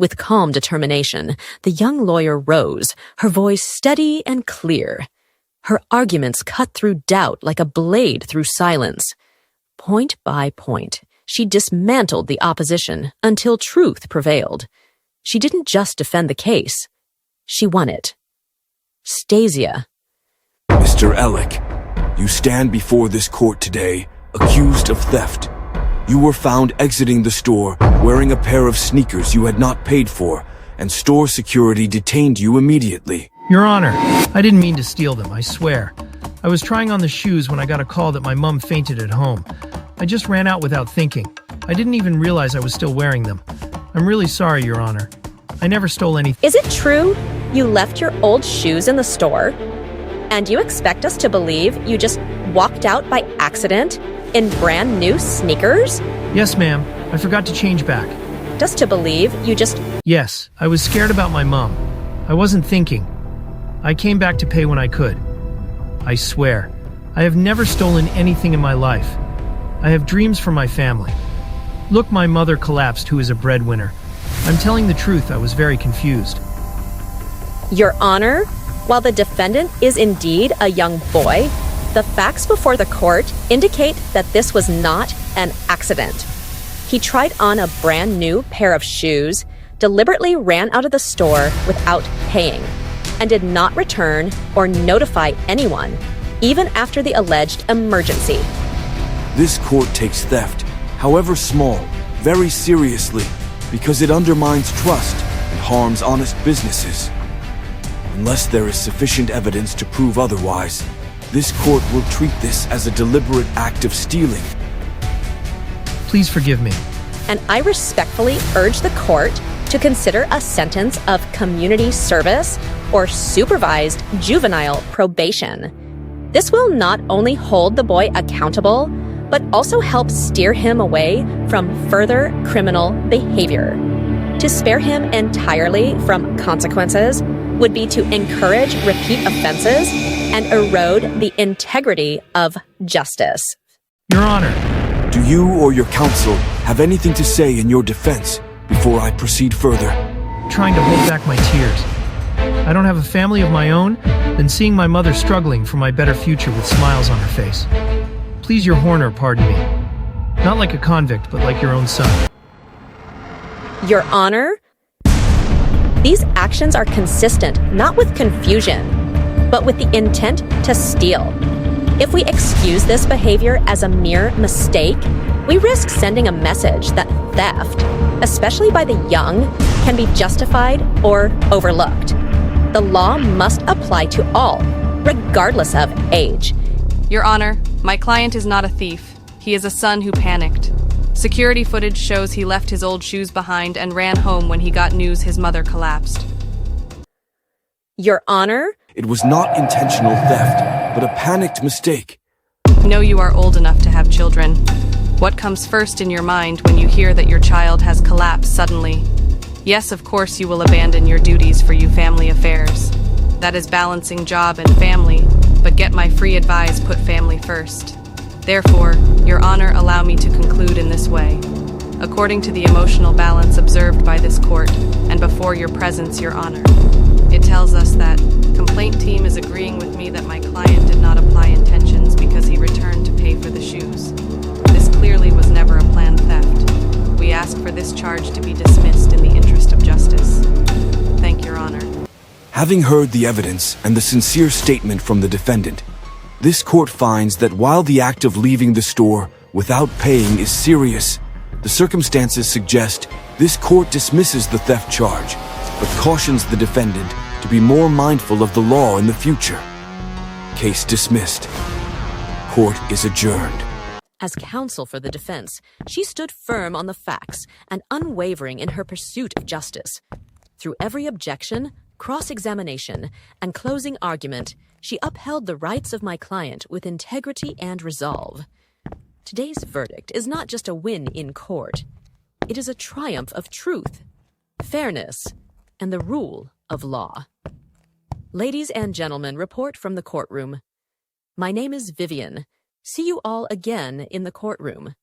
With calm determination, the young lawyer rose, her voice steady and clear. Her arguments cut through doubt like a blade through silence. Point by point, she dismantled the opposition until truth prevailed. She didn't just defend the case. She won it. Stasia. Mr. Ellick, you stand before this court today, accused of theft. You were found exiting the store wearing a pair of sneakers you had not paid for, and store security detained you immediately. Your Honor, I didn't mean to steal them, I swear. I was trying on the shoes when I got a call that my mom fainted at home. I just ran out without thinking. I didn't even realize I was still wearing them. I'm really sorry, Your Honor. I never stole anything. Is it true you left your old shoes in the store? And you expect us to believe you just walked out by accident in brand new sneakers? Yes, ma'am. I forgot to change back. Just to believe you just... Yes, I was scared about my mom. I wasn't thinking. I came back to pay when I could. I swear, I have never stolen anything in my life. I have dreams for my family. Look, my mother collapsed, who is a breadwinner. I'm telling the truth, I was very confused. Your Honor, while the defendant is indeed a young boy, the facts before the court indicate that this was not an accident. He tried on a brand new pair of shoes, deliberately ran out of the store without paying, and did not return or notify anyone, even after the alleged emergency. This court takes theft, however small, very seriously, because it undermines trust and harms honest businesses. Unless there is sufficient evidence to prove otherwise, this court will treat this as a deliberate act of stealing. Please forgive me. And I respectfully urge the court to consider a sentence of community service or supervised juvenile probation. This will not only hold the boy accountable, but also help steer him away from further criminal behavior. To spare him entirely from consequences would be to encourage repeat offenses and erode the integrity of justice. Your Honor. Do you or your counsel have anything to say in your defense before I proceed further? Trying to hold back my tears. I don't have a family of my own, then seeing my mother struggling for my better future with smiles on her face. Please, Your Honor, pardon me. Not like a convict, but like your own son. Your Honor, these actions are consistent not with confusion, but with the intent to steal. If we excuse this behavior as a mere mistake, we risk sending a message that theft, especially by the young, can be justified or overlooked. The law must apply to all, regardless of age. Your Honor, my client is not a thief. He is a son who panicked. Security footage shows he left his old shoes behind and ran home when he got news his mother collapsed. Your Honor? It was not intentional theft, but a panicked mistake. I know you are old enough to have children. What comes first in your mind when you hear that your child has collapsed suddenly? Yes, of course you will abandon your duties for you family affairs. That is balancing job and family, but get my free advice, put family first. Therefore, Your Honor, allow me to conclude in this way. According to the emotional balance observed by this court, and before your presence, Your Honor, it tells us that complaint team is agreeing with me that my client did not apply intentions because he returned to pay for the shoes. This clearly was never a planned theft. We ask for this charge to be dismissed in the interest of justice. Thank Your Honor. Having heard the evidence and the sincere statement from the defendant, this court finds that while the act of leaving the store without paying is serious, the circumstances suggest this court dismisses the theft charge, but cautions the defendant to be more mindful of the law in the future. Case dismissed. Court is adjourned. As counsel for the defense, she stood firm on the facts and unwavering in her pursuit of justice. Through every objection, cross-examination, and closing argument, she upheld the rights of my client with integrity and resolve. Today's verdict is not just a win in court. It is a triumph of truth, fairness, and the rule of law. Ladies and gentlemen, report from the courtroom. My name is Vivian. See you all again in the courtroom.